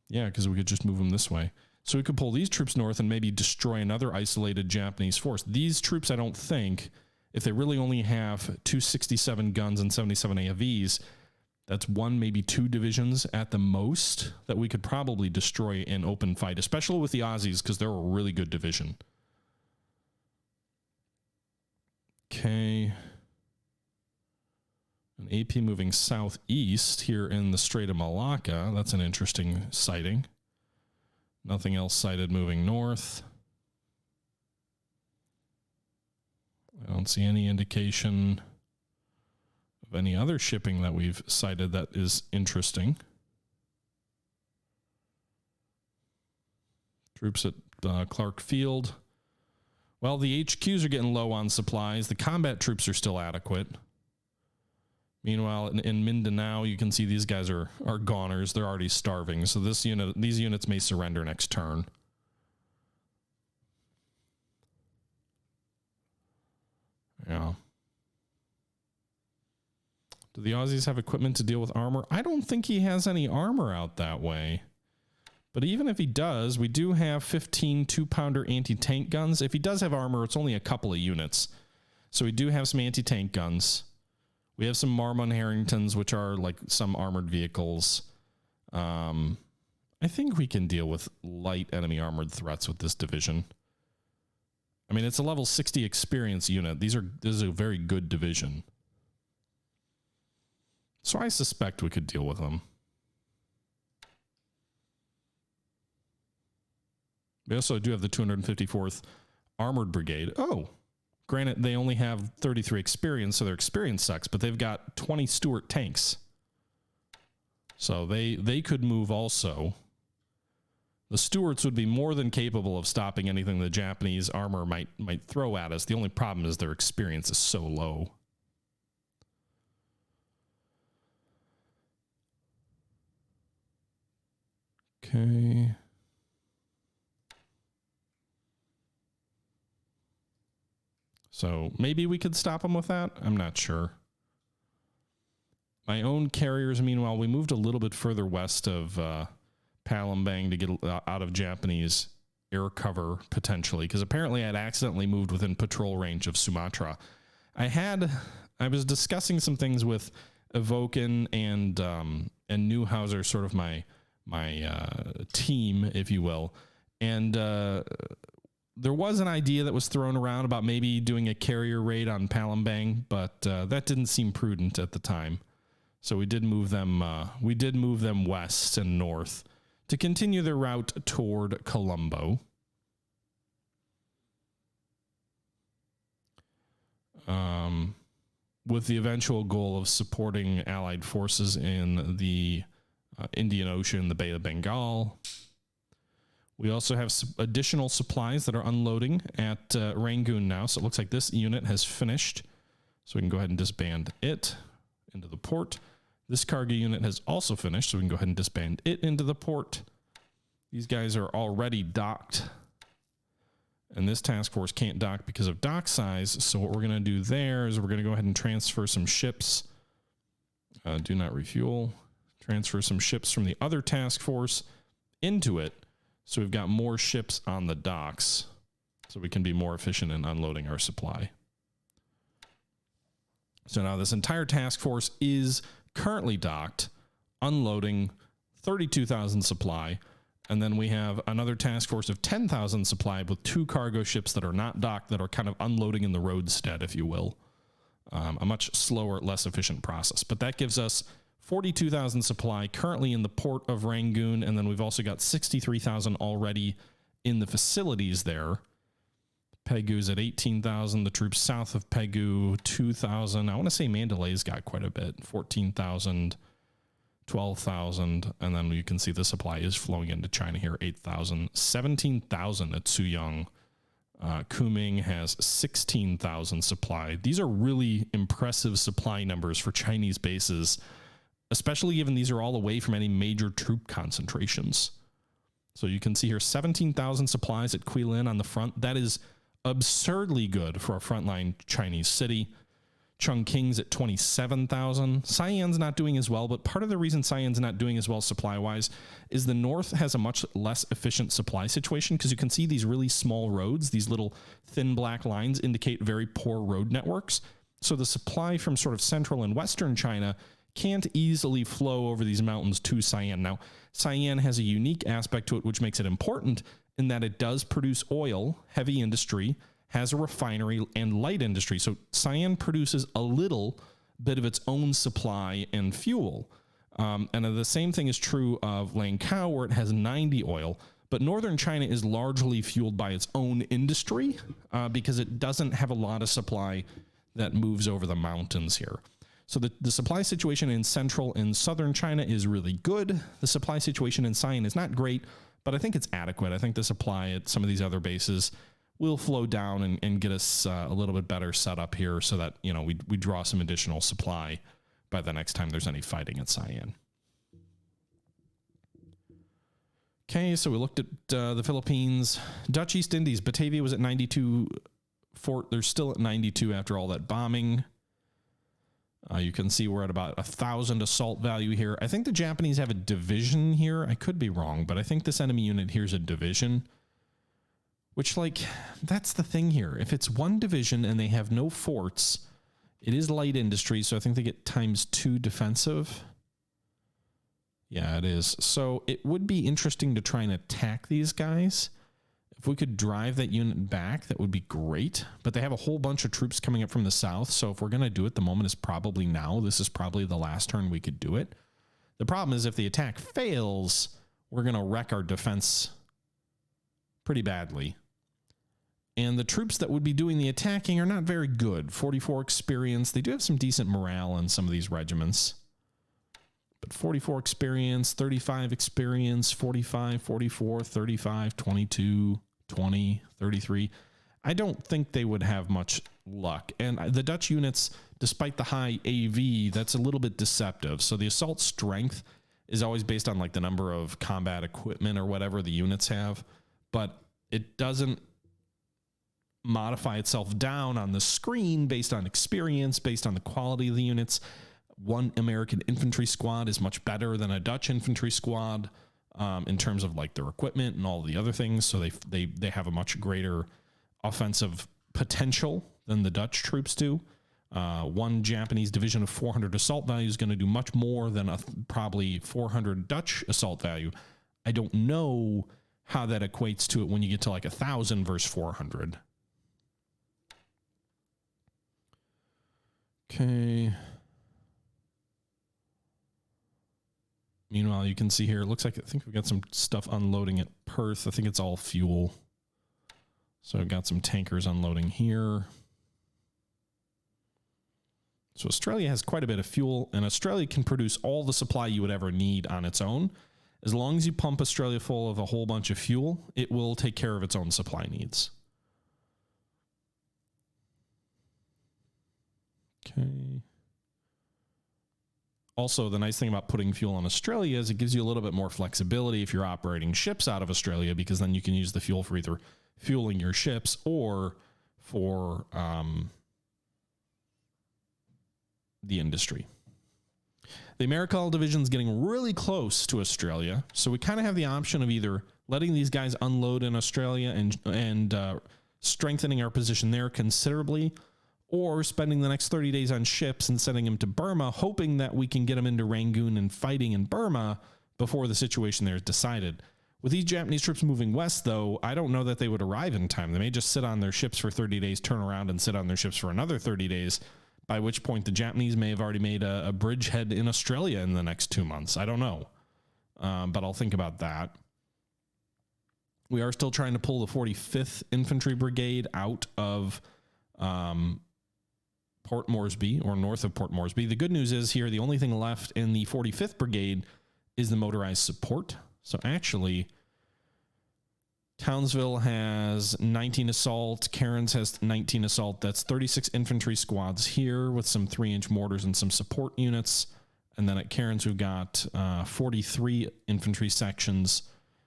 Yeah, because we could just move them this way. So we could pull these troops north and maybe destroy another isolated Japanese force. These troops, I don't think, if they really only have 267 guns and 77 AFVs, that's one, maybe two divisions at the most that we could probably destroy in open fight, especially with the Aussies, because they're a really good division. Okay. An AP moving southeast here in the Strait of Malacca. That's an interesting sighting. Nothing else sighted moving north. I don't see any indication of any other shipping that we've sighted that is interesting. Troops at Clark Field. Well, the HQs are getting low on supplies. The combat troops are still adequate. Meanwhile, in Mindanao, you can see these guys are goners. They're already starving. So these units may surrender next turn. Yeah. Do the Aussies have equipment to deal with armor? I don't think he has any armor out that way. But even if he does, we do have 15 2-pounder anti-tank guns. If he does have armor, it's only a couple of units. So we do have some anti-tank guns. We have some Marmon Harringtons, which are like some armored vehicles. I think we can deal with light enemy armored threats with this division. I mean, it's a level 60 experience unit. This is a very good division. So I suspect we could deal with them. We also do have the 254th Armored Brigade. Oh, granted, they only have 33 experience, so their experience sucks, but they've got 20 Stuart tanks. So they could move also. The Stuarts would be more than capable of stopping anything the Japanese armor might throw at us. The only problem is their experience is so low. Okay. So maybe we could stop them with that. I'm not sure. My own carriers, meanwhile, we moved a little bit further west of Palembang to get out of Japanese air cover potentially, because apparently I'd accidentally moved within patrol range of Sumatra. I was discussing some things with Evoken and Neuhauser, sort of my team, if you will, and there was an idea that was thrown around about maybe doing a carrier raid on Palembang, but that didn't seem prudent at the time. So we did move them. We did move them west and north to continue their route toward Colombo. With the eventual goal of supporting Allied forces in the Indian Ocean, the Bay of Bengal. We also have additional supplies that are unloading at Rangoon now. So it looks like this unit has finished. So we can go ahead and disband it into the port. This cargo unit has also finished, so we can go ahead and disband it into the port. These guys are already docked. And this task force can't dock because of dock size. So what we're going to do there is we're going to go ahead and transfer some ships. Do not refuel. Transfer some ships from the other task force into it. So we've got more ships on the docks. so we can be more efficient in unloading our supply. So now this entire task force is currently docked, unloading 32,000 supply. And then we have another task force of 10,000 supply with 2 cargo ships that are not docked, that are kind of unloading in the roadstead, if you will. A much slower, less efficient process. But that gives us 42,000 supply currently in the port of Rangoon. And then we've also got 63,000 already in the facilities there. Pegu's at 18,000. The troops south of Pegu, 2,000. I want to say Mandalay's got quite a bit, 14,000. 12,000, and then you can see the supply is flowing into China here, 8,000, 17,000 at Suyang. Kunming has 16,000 supply. These are really impressive supply numbers for Chinese bases, especially given these are all away from any major troop concentrations. So you can see here 17,000 supplies at Guilin on the front. That is absurdly good for a frontline Chinese city. Chongqing's at 27,000. Cyan's not doing as well, but part of the reason Cyan's not doing as well supply-wise is the north has a much less efficient supply situation, because you can see these really small roads, these little thin black lines indicate very poor road networks. So the supply from sort of central and western China can't easily flow over these mountains to Cyan. Now, Cyan has a unique aspect to it, which makes it important in that it does produce oil, heavy industry, has a refinery, and light industry. So Cyan produces a little bit of its own supply and fuel. And the same thing is true of Langkao, where it has 90 oil. But northern China is largely fueled by its own industry because it doesn't have a lot of supply that moves over the mountains here. So the supply situation in central and southern China is really good. The supply situation in Cyan is not great, but I think it's adequate. I think the supply at some of these other bases will flow down and get us a little bit better set up here so that, you know, we draw some additional supply by the next time there's any fighting at Cyan. Okay, so we looked at the Philippines. Dutch East Indies, Batavia was at 92. They're still at 92 after all that bombing. You can see we're at about 1,000 assault value here. I think the Japanese have a division here. I could be wrong, but I think this enemy unit here is a division. Which, like, that's the thing here. If it's one division and they have no forts, it is light industry, so I think they get ×2 defensive. Yeah, it is. So it would be interesting to try and attack these guys. If we could drive that unit back, that would be great. But they have a whole bunch of troops coming up from the south, so if we're going to do it, the moment is probably now. This is probably the last turn we could do it. The problem is if the attack fails, we're going to wreck our defense pretty badly. And the troops that would be doing the attacking are not very good. 44 experience. They do have some decent morale in some of these regiments. But 44 experience, 35 experience, 45, 44, 35, 22, 20, 33. I don't think they would have much luck. And the Dutch units, despite the high AV, that's a little bit deceptive. So the assault strength is always based on like the number of combat equipment or whatever the units have. But it doesn't modify itself down on the screen based on experience, based on the quality of the units. One American infantry squad is much better than a Dutch infantry squad in terms of like their equipment and all the other things. So they have a much greater offensive potential than the Dutch troops do. One Japanese division of 400 assault value is going to do much more than probably 400 Dutch assault value. I don't know how that equates to it when you get to like 1,000 versus 400. Okay. Meanwhile, you can see here, it looks like I think we've got some stuff unloading at Perth. I think it's all fuel. So I've got some tankers unloading here. So Australia has quite a bit of fuel, and Australia can produce all the supply you would ever need on its own. As long as you pump Australia full of a whole bunch of fuel, it will take care of its own supply needs. Okay. Also, the nice thing about putting fuel in Australia is it gives you a little bit more flexibility if you're operating ships out of Australia, because then you can use the fuel for either fueling your ships or for the industry. The Americal Division is getting really close to Australia, so we kind of have the option of either letting these guys unload in Australia and strengthening our position there considerably, or spending the next 30 days on ships and sending them to Burma, hoping that we can get them into Rangoon and fighting in Burma before the situation there is decided. With these Japanese troops moving west, though, I don't know that they would arrive in time. They may just sit on their ships for 30 days, turn around and sit on their ships for another 30 days, by which point the Japanese may have already made a bridgehead in Australia in the next 2 months. I don't know, but I'll think about that. We are still trying to pull the 45th Infantry Brigade out of Port Moresby, or north of Port Moresby. The good news is here, the only thing left in the 45th Brigade is the motorized support. So actually, Townsville has 19 assault. Cairns has 19 assault. That's 36 infantry squads here with some 3-inch mortars and some support units. And then at Cairns, we've got 43 infantry sections.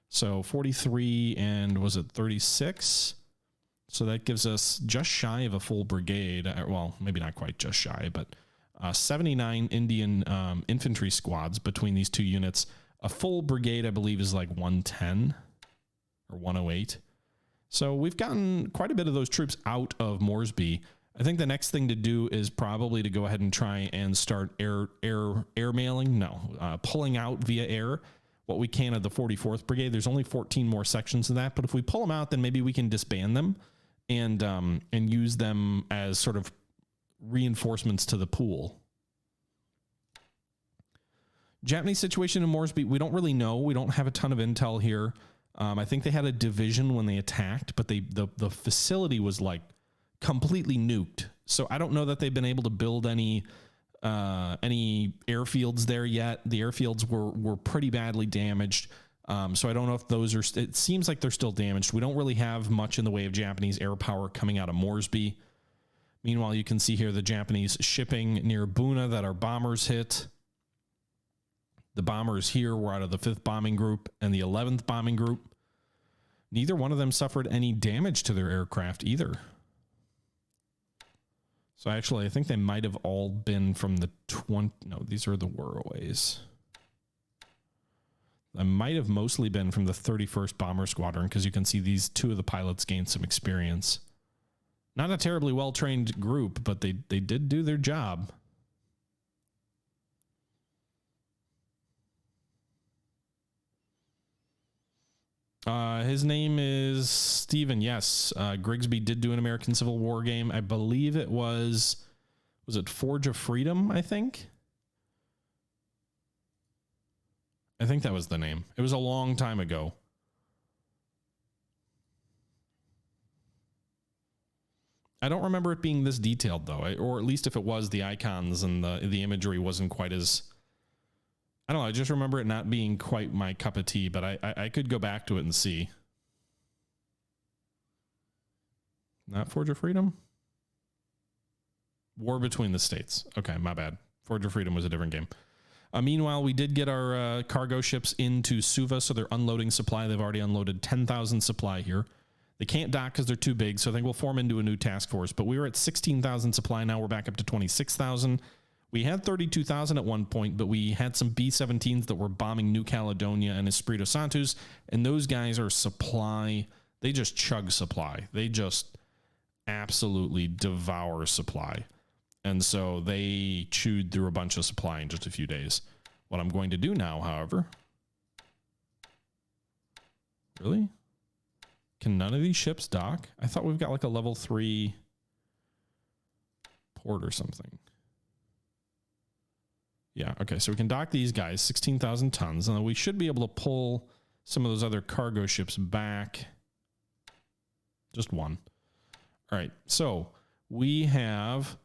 So 43 and was it 36? So that gives us just shy of a full brigade. Well, maybe not quite just shy, but 79 Indian infantry squads between these two units. A full brigade, I believe, is like 110 or 108. So we've gotten quite a bit of those troops out of Moresby. I think the next thing to do is probably to go ahead and try and start air mailing. No, pulling out via air what we can of the 44th Brigade. There's only 14 more sections of that, but if we pull them out, then maybe we can disband them and use them as sort of reinforcements to the pool. Japanese situation in Moresby, we don't really know. We don't have a ton of intel here. I think they had a division when they attacked, but the facility was like completely nuked. So I don't know that they've been able to build any airfields there yet. The airfields were pretty badly damaged. So I don't know if those are, it seems like they're still damaged. We don't really have much in the way of Japanese air power coming out of Moresby. Meanwhile, you can see here the Japanese shipping near Buna that our bombers hit. The bombers here were out of the 5th Bombing Group and the 11th Bombing Group. Neither one of them suffered any damage to their aircraft either. So actually, I think they might have all been from the no, these are the Whirlways. I might have mostly been from the 31st Bomber Squadron, because you can see these two of the pilots gained some experience. Not a terribly well-trained group, but they did do their job. His name is Steven. Yes. Grigsby did do an American Civil War game. I believe it was it Forge of Freedom? I think that was the name. It was a long time ago. I don't remember it being this detailed though, or at least if it was, the icons and the imagery wasn't quite as, I don't know. I just remember it not being quite my cup of tea, but I could go back to it and see. Not Forge of Freedom? War Between the States. Okay, my bad. Forge of Freedom was a different game. Meanwhile, we did get our cargo ships into Suva, so they're unloading supply. They've already unloaded 10,000 supply here. They can't dock because they're too big, so I think we'll form into a new task force. But we were at 16,000 supply. Now we're back up to 26,000. We had 32,000 at one point, but we had some B-17s that were bombing New Caledonia and Espirito Santos, and those guys are supply. They just chug supply. They just absolutely devour supply. And so they chewed through a bunch of supply in just a few days. What I'm going to do now, however... Really? Can none of these ships dock? I thought we've got like a level 3 port or something. Yeah, okay, so we can dock these guys, 16,000 tons, and then we should be able to pull some of those other cargo ships back. Just one. All right, so we have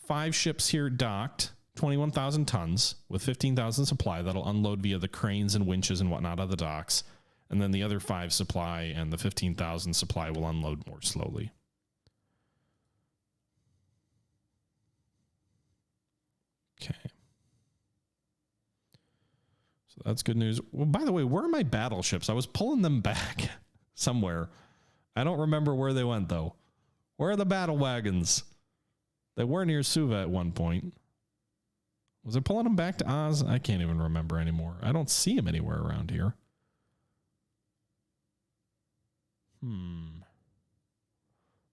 5 ships here docked, 21,000 tons with 15,000 supply. That'll unload via the cranes and winches and whatnot of the docks. And then the other 5 supply and the 15,000 supply will unload more slowly. Okay. So that's good news. Well, by the way, where are my battleships? I was pulling them back somewhere. I don't remember where they went, though. Where are the battle wagons? They were near Suva at one point. Was it pulling them back to Oz? I can't even remember anymore. I don't see them anywhere around here.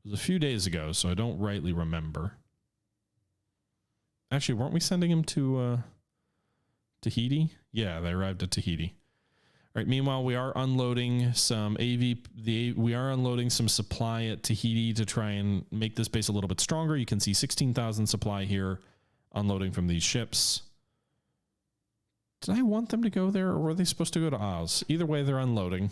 It was a few days ago, so I don't rightly remember. Actually, weren't we sending him to Tahiti? Yeah, they arrived at Tahiti. All right. Meanwhile, we are unloading some we are unloading some supply at Tahiti to try and make this base a little bit stronger. You can see 16,000 supply here, unloading from these ships. Did I want them to go there, or were they supposed to go to Oz? Either way, they're unloading.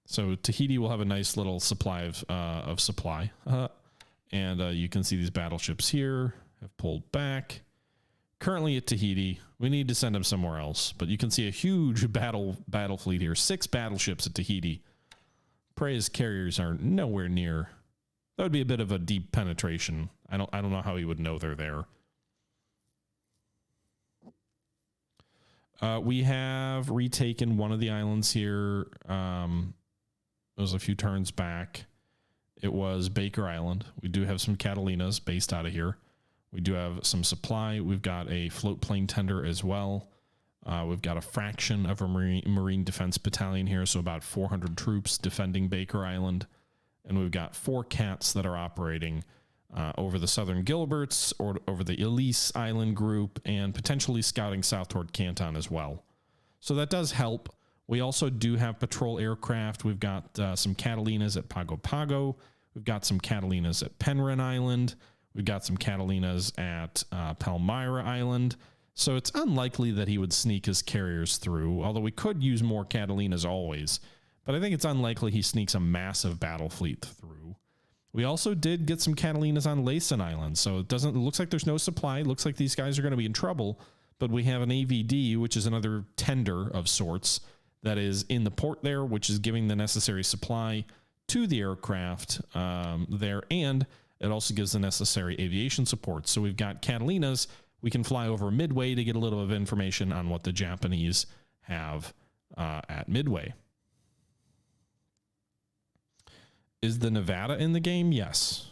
So Tahiti will have a nice little supply of supply. And you can see these battleships here have pulled back. Currently at Tahiti, we need to send them somewhere else. But you can see a huge battle fleet here. 6 battleships at Tahiti. Prey's carriers are nowhere near. That would be a bit of a deep penetration. I don't know how he would know they're there. We have retaken one of the islands here. It was a few turns back. It was Baker Island. We do have some Catalinas based out of here. We do have some supply. We've got a float plane tender as well. We've got a fraction of a Marine Defense Battalion here, so about 400 troops defending Baker Island. And we've got 4 cats that are operating over the Southern Gilberts or over the Elise Island group and potentially scouting south toward Canton as well. So that does help. We also do have patrol aircraft. We've got some Catalinas at Pago Pago. We've got some Catalinas at Penryn Island. We've got some Catalinas at Palmyra Island. So it's unlikely that he would sneak his carriers through, although we could use more Catalinas always. But I think it's unlikely he sneaks a massive battle fleet through. We also did get some Catalinas on Laysan Island, so it looks like there's no supply. It looks like these guys are going to be in trouble, but we have an AVD, which is another tender of sorts, that is in the port there, which is giving the necessary supply to the aircraft there, and it also gives the necessary aviation support. So we've got Catalinas. We can fly over Midway to get a little bit of information on what the Japanese have at Midway. Is the Nevada in the game? Yes.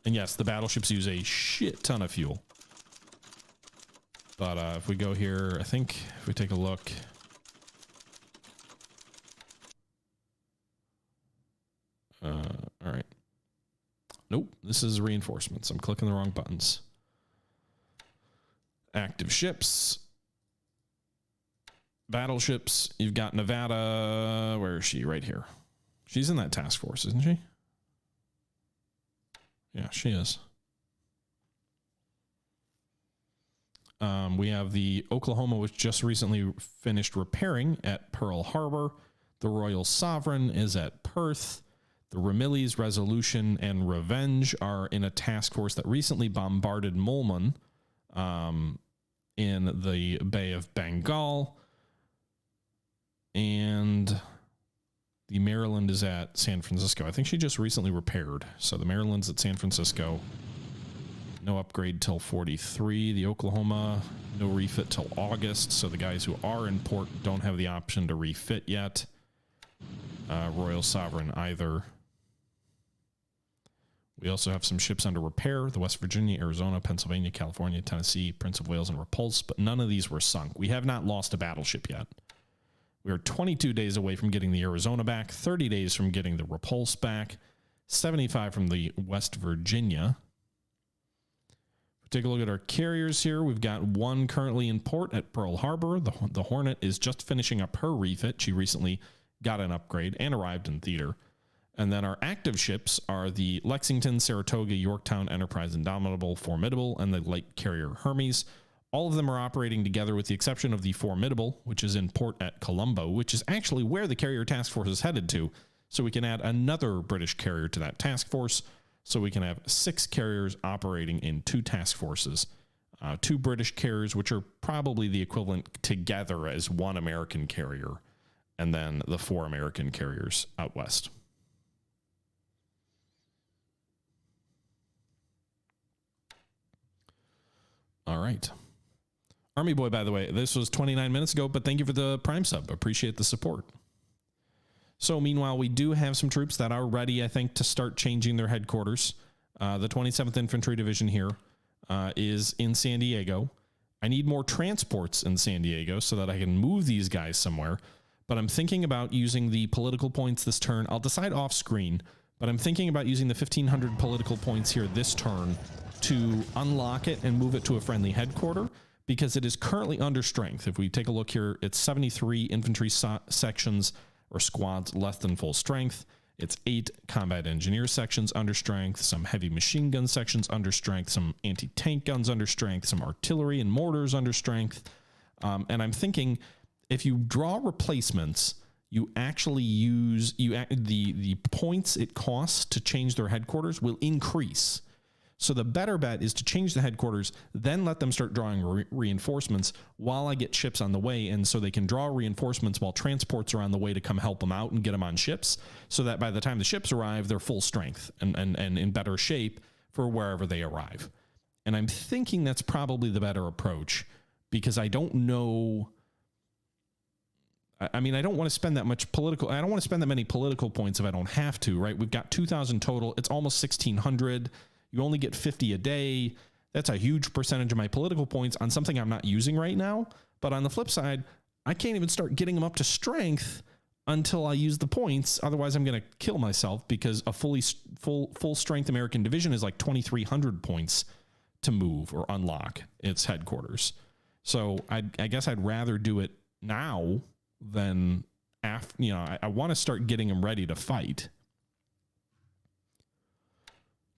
And yes, the battleships use a shit ton of fuel. But if we go here, I think if we take a look... all right. Nope, this is reinforcements. I'm clicking the wrong buttons. Active ships. Battleships. You've got Nevada. Where is she? Right here. She's in that task force, isn't she? Yeah, she is. We have the Oklahoma, which just recently finished repairing at Pearl Harbor. The Royal Sovereign is at Perth. The Ramillies, Resolution, and Revenge are in a task force that recently bombarded Molman in the Bay of Bengal. And the Maryland is at San Francisco. I think she just recently repaired. So the Maryland's at San Francisco. No upgrade till 43. The Oklahoma, no refit till August. So the guys who are in port don't have the option to refit yet. Royal Sovereign either. We also have some ships under repair. The West Virginia, Arizona, Pennsylvania, California, Tennessee, Prince of Wales, and Repulse. But none of these were sunk. We have not lost a battleship yet. We are 22 days away from getting the Arizona back, 30 days from getting the Repulse back, 75 from the West Virginia. Take a look at our carriers here. We've got one currently in port at Pearl Harbor. The Hornet is just finishing up her refit. She recently got an upgrade and arrived in theater. And then our active ships are the Lexington, Saratoga, Yorktown, Enterprise, Indomitable, Formidable, and the light carrier Hermes. All of them are operating together with the exception of the Formidable, which is in port at Colombo, which is actually where the carrier task force is headed to. So we can add another British carrier to that task force. So we can have 6 carriers operating in 2 task forces. 2 British carriers, which are probably the equivalent together as 1 American carrier. And then the 4 American carriers out west. All right. Army Boy, by the way, this was 29 minutes ago, but thank you for the Prime sub. Appreciate the support. So meanwhile, we do have some troops that are ready, I think, to start changing their headquarters. The 27th Infantry Division here is in San Diego. I need more transports in San Diego so that I can move these guys somewhere. but I'm thinking about using the political points this turn. I'll decide off screen, but I'm thinking about using the 1,500 political points here this turn to unlock it and move it to a friendly headquarter, because it is currently under strength. If we take a look here, it's 73 infantry sections or squads less than full strength. It's 8 combat engineer sections under strength, some heavy machine gun sections under strength, some anti-tank guns under strength, some artillery and mortars under strength. And I'm thinking, if you draw replacements, you actually use the points it costs to change their headquarters will increase. So the better bet is to change the headquarters, then let them start drawing reinforcements while I get ships on the way, and so they can draw reinforcements while transports are on the way to come help them out and get them on ships, so that by the time the ships arrive, they're full strength and in better shape for wherever they arrive. And I'm thinking that's probably the better approach, because I don't know. I mean, I don't want to spend that much political. I don't want to spend that many political points if I don't have to, right? We've got 2,000 total. It's almost 1,600. You only get 50 a day. That's a huge percentage of my political points on something I'm not using right now. But on the flip side, I can't even start getting them up to strength until I use the points. Otherwise, I'm going to kill myself, because a full strength American division is like 2,300 points to move or unlock its headquarters. So I guess I'd rather do it now than after. You know, I want to start getting them ready to fight.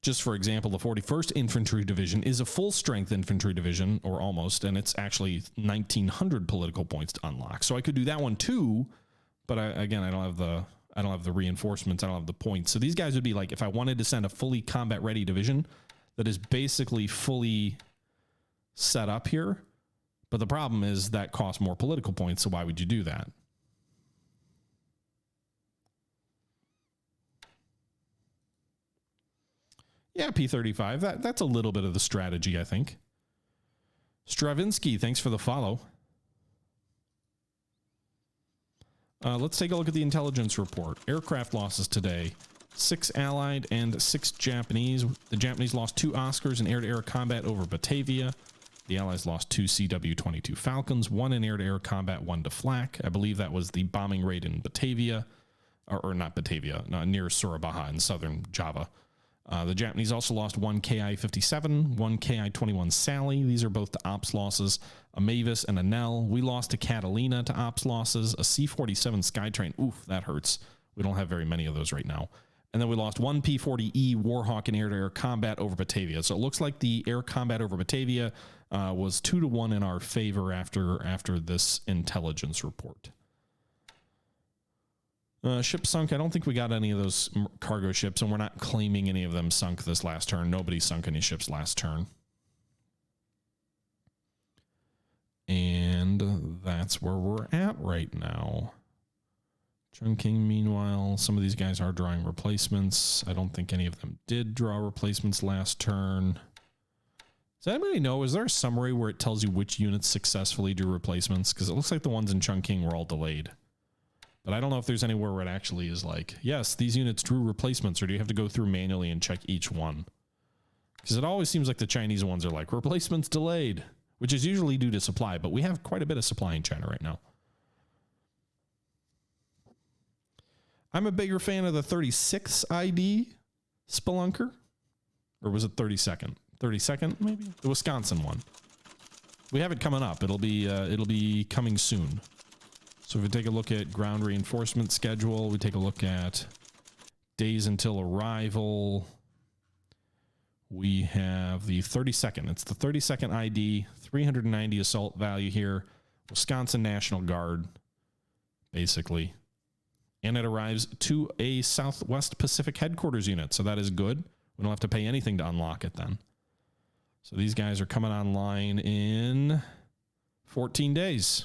Just for example, the 41st Infantry Division is a full-strength infantry division, or almost, and it's actually 1,900 political points to unlock. So I could do that one too, but again, I don't have the reinforcements, I don't have the points. So these guys would be like, if I wanted to send a fully combat-ready division that is basically fully set up here, but the problem is that costs more political points, so why would you do that? Yeah, P35. That's a little bit of the strategy, I think. Stravinsky, thanks for the follow. Let's take a look at the intelligence report. Aircraft losses today. 6 Allied and 6 Japanese. The Japanese lost 2 Oscars in air-to-air combat over Batavia. The Allies lost 2 CW-22 Falcons, 1 in air-to-air combat, 1 to flak. I believe that was the bombing raid in Batavia. Or not Batavia, no, near Sora Baja in southern Java. The Japanese also lost 1 KI-57, 1 KI-21 Sally. These are both the ops losses. A Mavis and a Nell. We lost a Catalina to ops losses. A C-47 Skytrain. Oof, that hurts. We don't have very many of those right now. And then we lost 1 P-40E Warhawk in air-to-air combat over Batavia. So it looks like the air combat over Batavia was 2-1 in our favor after this intelligence report. Ship sunk. I don't think we got any of those cargo ships, and we're not claiming any of them sunk this last turn. Nobody sunk any ships last turn. And that's where we're at right now. Chunking, meanwhile, some of these guys are drawing replacements. I don't think any of them did draw replacements last turn. Does anybody know, is there a summary where it tells you which units successfully do replacements? Because it looks like the ones in Chungking were all delayed. But I don't know if there's anywhere where it actually is like, yes, these units drew replacements, or do you have to go through manually and check each one? Because it always seems like the Chinese ones are like, replacements delayed, which is usually due to supply, but we have quite a bit of supply in China right now. I'm a bigger fan of the 36th ID Spelunker. Or was it 32nd? 32nd, maybe? The Wisconsin one. We have it coming up. It'll be coming soon. So if we take a look at ground reinforcement schedule, we take a look at days until arrival. We have the 32nd. It's the 32nd ID, 390 assault value here. Wisconsin National Guard, basically. And it arrives to a Southwest Pacific headquarters unit. So that is good. We don't have to pay anything to unlock it then. So these guys are coming online in 14 days.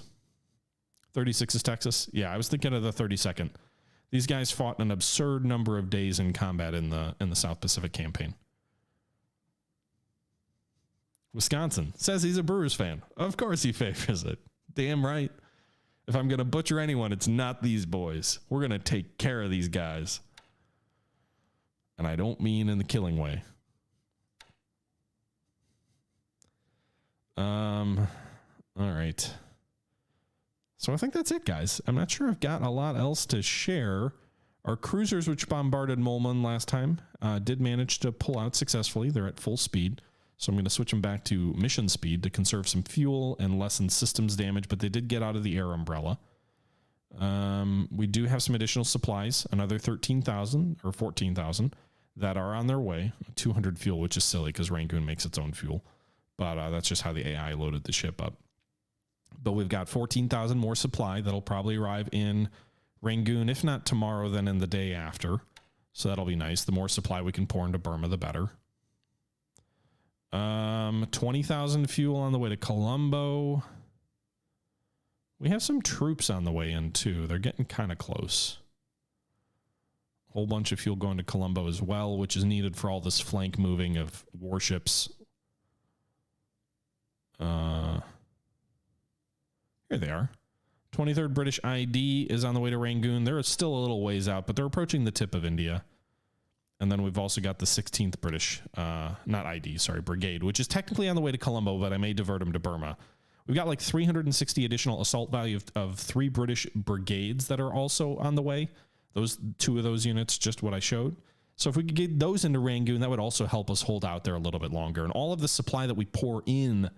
36 is Texas. Yeah, I was thinking of the 32nd. These guys fought an absurd number of days in combat in the South Pacific campaign. Wisconsin says he's a Brewers fan. Of course he favors it. Damn right. If I'm going to butcher anyone, it's not these boys. We're going to take care of these guys. And I don't mean in the killing way. All right. So I think that's it, guys. I'm not sure I've got a lot else to share. Our cruisers, which bombarded Mulman last time, did manage to pull out successfully. They're at full speed. So I'm going to switch them back to mission speed to conserve some fuel and lessen systems damage, but they did get out of the air umbrella. We do have some additional supplies, another 13,000 or 14,000 that are on their way. 200 fuel, which is silly because Rangoon makes its own fuel. But that's just how the AI loaded the ship up. But we've got 14,000 more supply that'll probably arrive in Rangoon, if not tomorrow, then in the day after. So that'll be nice. The more supply we can pour into Burma, the better. 20,000 fuel on the way to Colombo. We have some troops on the way in too. They're getting kind of close. Whole bunch of fuel going to Colombo as well, which is needed for all this flank moving of warships. Here they are. 23rd British ID is on the way to Rangoon. They're still a little ways out, but they're approaching the tip of India. And then we've also got the 16th British, not ID, sorry, Brigade, which is technically on the way to Colombo, but I may divert them to Burma. We've got like 360 additional assault value of 3 British brigades that are also on the way. Those 2 of those units, just what I showed. So if we could get those into Rangoon, that would also help us hold out there a little bit longer. And all of the supply that we pour in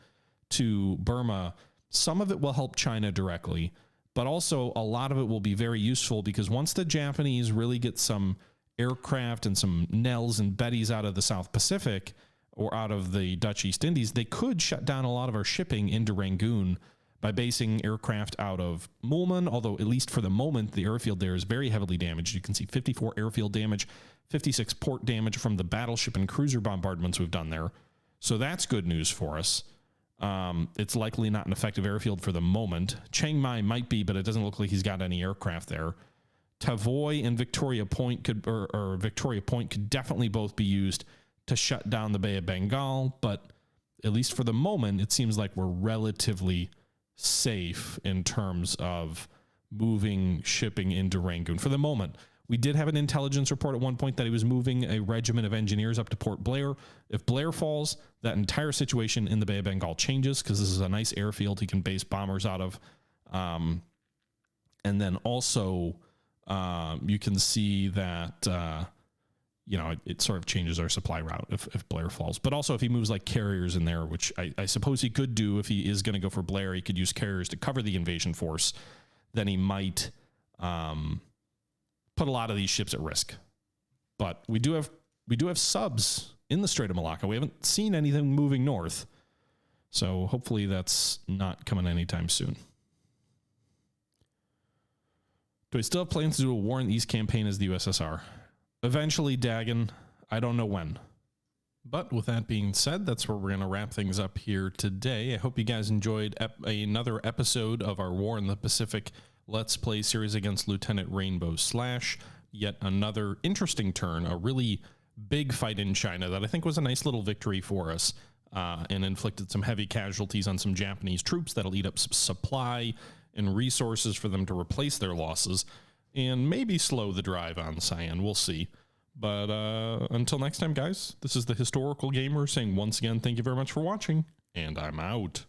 to Burma, some of it will help China directly, but also a lot of it will be very useful because once the Japanese really get some aircraft and some Nels and Bettys out of the South Pacific or out of the Dutch East Indies, they could shut down a lot of our shipping into Rangoon by basing aircraft out of Mulman, although at least for the moment, the airfield there is very heavily damaged. You can see 54 airfield damage, 56 port damage from the battleship and cruiser bombardments we've done there. So that's good news for us. It's likely not an effective airfield for the moment. Chiang Mai might be, but it doesn't look like he's got any aircraft there. Tavoy and Victoria Point could, or Victoria Point could definitely both be used to shut down the Bay of Bengal, but at least for the moment, it seems like we're relatively safe in terms of moving shipping into Rangoon. For the moment, we did have an intelligence report at one point that he was moving a regiment of engineers up to Port Blair. If Blair falls, that entire situation in the Bay of Bengal changes because this is a nice airfield he can base bombers out of. And then also, you can see that, you know, it sort of changes our supply route if Blair falls. But also if he moves like carriers in there, which I suppose he could do if he is going to go for Blair, he could use carriers to cover the invasion force. Then he might put a lot of these ships at risk. But we do have subs in the Strait of Malacca. We haven't seen anything moving north. So hopefully that's not coming anytime soon. Do I still have plans to do a war in the East campaign as the USSR? Eventually, Dagon. I don't know when. But with that being said, that's where we're going to wrap things up here today. I hope you guys enjoyed another episode of our War in the Pacific Let's Play series against Lieutenant Rainbow Slash. Yet another interesting turn, a really big fight in China that I think was a nice little victory for us and inflicted some heavy casualties on some Japanese troops that'll eat up some supply and resources for them to replace their losses and maybe slow the drive on Cyan. We'll see. But until next time, guys, this is the Historical Gamer saying once again, thank you very much for watching, and I'm out.